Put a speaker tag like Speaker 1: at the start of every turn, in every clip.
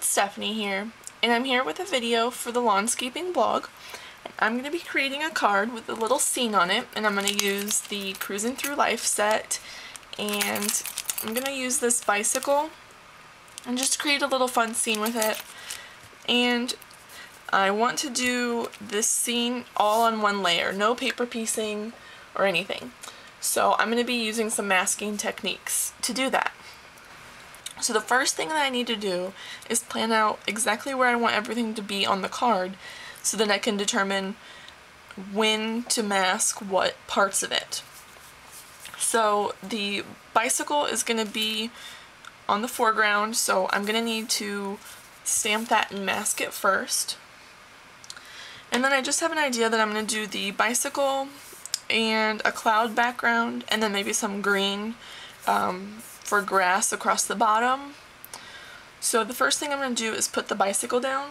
Speaker 1: Stephanie here, and I'm here with a video for the Lawnscaping blog. I'm going to be creating a card with a little scene on it, and I'm going to use the Cruising Through Life set, and I'm going to use this bicycle and just create a little fun scene with it. And I want to do this scene all on one layer, no paper piecing or anything. So I'm going to be using some masking techniques to do that. So the first thing that I need to do is plan out exactly where I want everything to be on the card so that I can determine when to mask what parts of it. So the bicycle is going to be on the foreground, so I'm going to need to stamp that and mask it first. And then I just have an idea that I'm going to do the bicycle and a cloud background and then maybe some green for grass across the bottom. So the first thing I'm going to do is put the bicycle down,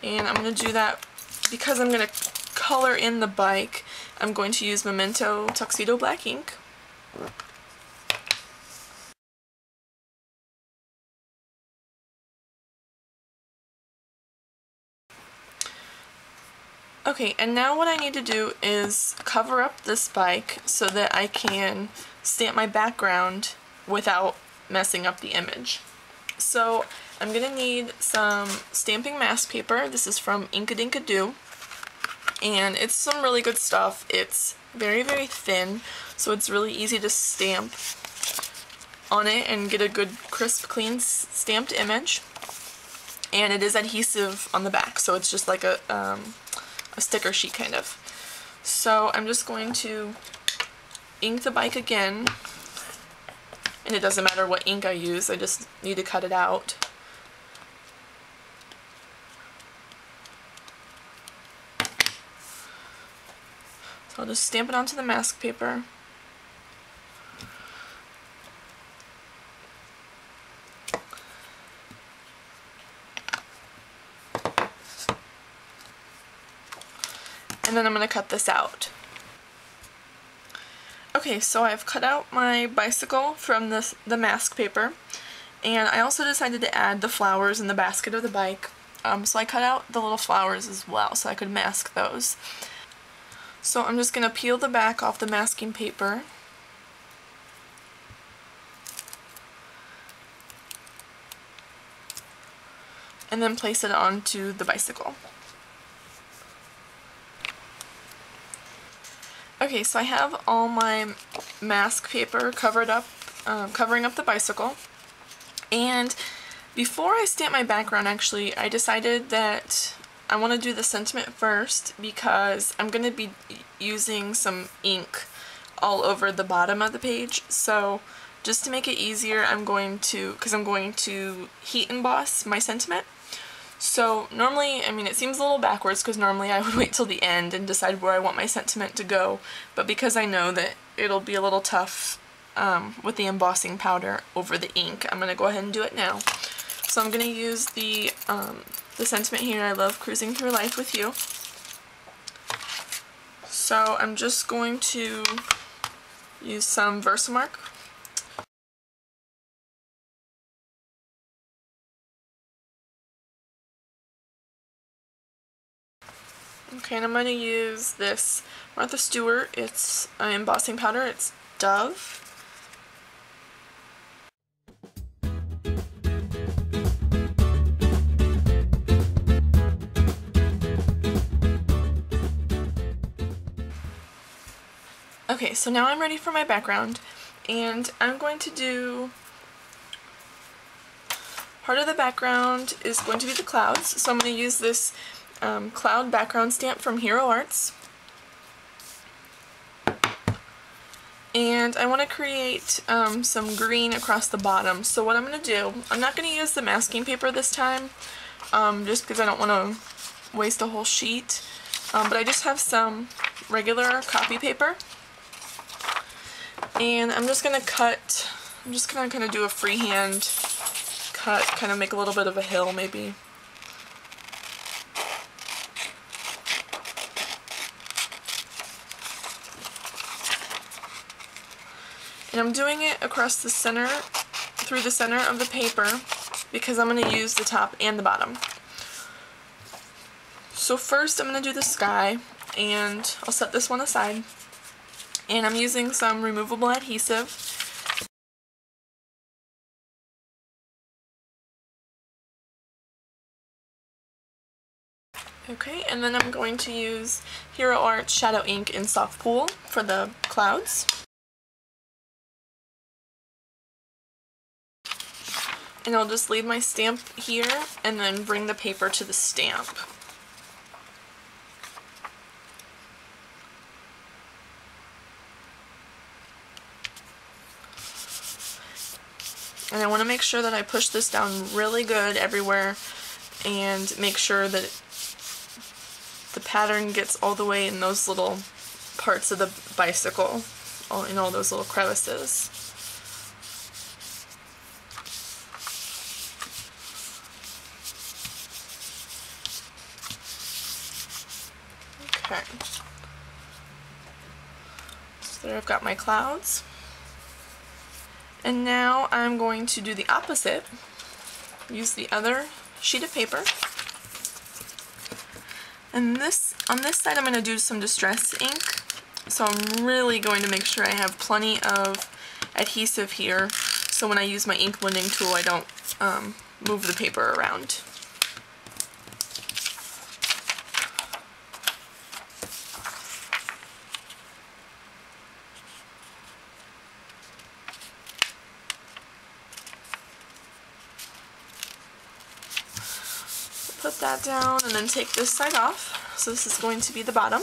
Speaker 1: and I'm going to do that because I'm going to color in the bike. I'm going to use Memento Tuxedo Black ink. Okay, and now what I need to do is cover up this bike so that I can stamp my background without messing up the image. So I'm going to need some stamping mask paper. This is from Inkadinkadoo, and it's some really good stuff. It's very, very thin, so it's really easy to stamp on it and get a good, crisp, clean stamped image. And it is adhesive on the back, so it's just like a sticker sheet kind of. So I'm just going to ink the bike again, and it doesn't matter what ink I use, I just need to cut it out. So I'll just stamp it onto the mask paper. And then I'm going to cut this out. Okay, so I've cut out my bicycle from the mask paper, and I also decided to add the flowers in the basket of the bike. So I cut out the little flowers as well so I could mask those. So I'm just going to peel the back off the masking paper. And then place it onto the bicycle. Okay, so I have all my mask paper covered up, covering up the bicycle, and before I stamp my background, actually, I decided that I want to do the sentiment first because I'm going to be using some ink all over the bottom of the page. So just to make it easier, I'm going to heat emboss my sentiment. So normally, I mean, it seems a little backwards because normally I would wait till the end and decide where I want my sentiment to go, but because I know that it'll be a little tough with the embossing powder over the ink, I'm going to go ahead and do it now. So I'm going to use the sentiment here, I love cruising through life with you. So I'm just going to use some Versamark. Okay, and I'm going to use this Martha Stewart, it's embossing powder, it's Dove. Okay, so now I'm ready for my background, and I'm going to do, part of the background is going to be the clouds, so I'm going to use this cloud background stamp from Hero Arts. And I want to create some green across the bottom. So what I'm going to do, I'm not going to use the masking paper this time, just because I don't want to waste a whole sheet. But I just have some regular copy paper. And I'm just going to cut, I'm just going to kind of do a freehand cut, kind of make a little bit of a hill maybe. And I'm doing it across the center through the center of the paper because I'm going to use the top and the bottom. So first I'm going to do the sky, and I'll set this one aside. And I'm using some removable adhesive. Okay, and then I'm going to use Hero Art Shadow Ink in Soft Pool for the clouds. And I'll just leave my stamp here and then bring the paper to the stamp. And I want to make sure that I push this down really good everywhere and make sure that the pattern gets all the way in those little parts of the bicycle, in all those little crevices. Okay. So there I've got my clouds. And now I'm going to do the opposite. Use the other sheet of paper. And on this side I'm going to do some distress ink. So I'm really going to make sure I have plenty of adhesive here, so when I use my ink blending tool I don't move the paper around. Put that down and then take this side off. So this is going to be the bottom.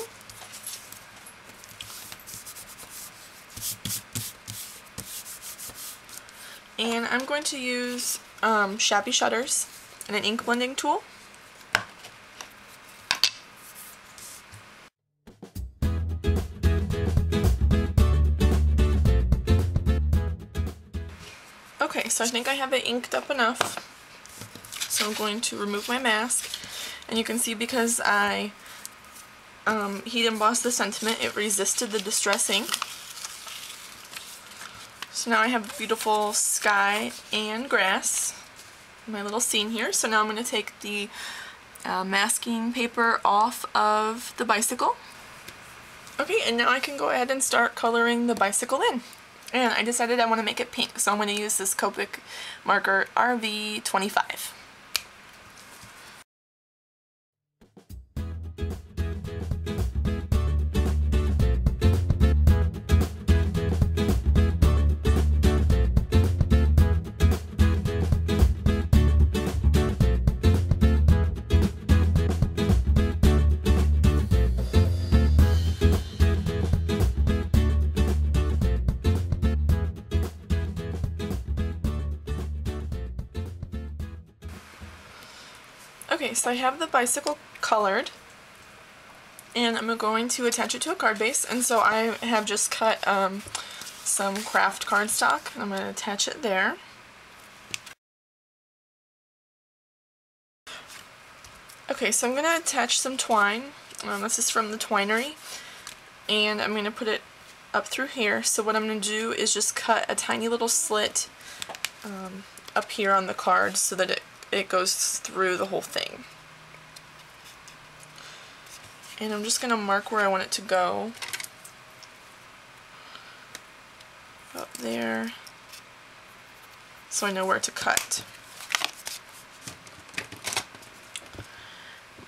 Speaker 1: And I'm going to use Shabby Shutters and an ink blending tool. Okay, so I think I have it inked up enough. So I'm going to remove my mask, and you can see because I heat embossed the sentiment, it resisted the distress ink. So now I have a beautiful sky and grass, my little scene here. So now I'm going to take the masking paper off of the bicycle. Okay, and now I can go ahead and start coloring the bicycle in. And I decided I want to make it pink, so I'm going to use this Copic marker RV25. Okay, so I have the bicycle colored, and I'm going to attach it to a card base, and so I have just cut some craft cardstock, and I'm going to attach it there. Okay, so I'm going to attach some twine. This is from the Twinery, and I'm going to put it up through here. So what I'm going to do is just cut a tiny little slit up here on the card so that it goes through the whole thing. And I'm just going to mark where I want it to go. Up there. So I know where to cut.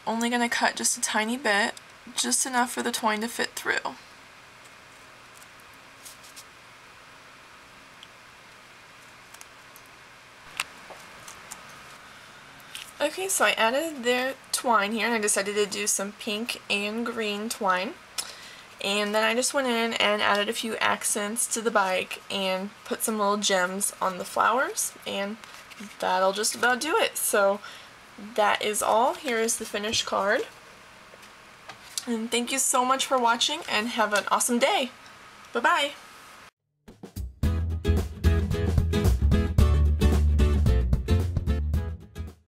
Speaker 1: I'm only going to cut just a tiny bit, just enough for the twine to fit through. Okay, so I added the twine here, and I decided to do some pink and green twine. And then I just went in and added a few accents to the bike and put some little gems on the flowers, and that'll just about do it. So that is all. Here is the finished card. And thank you so much for watching, and have an awesome day. Bye-bye.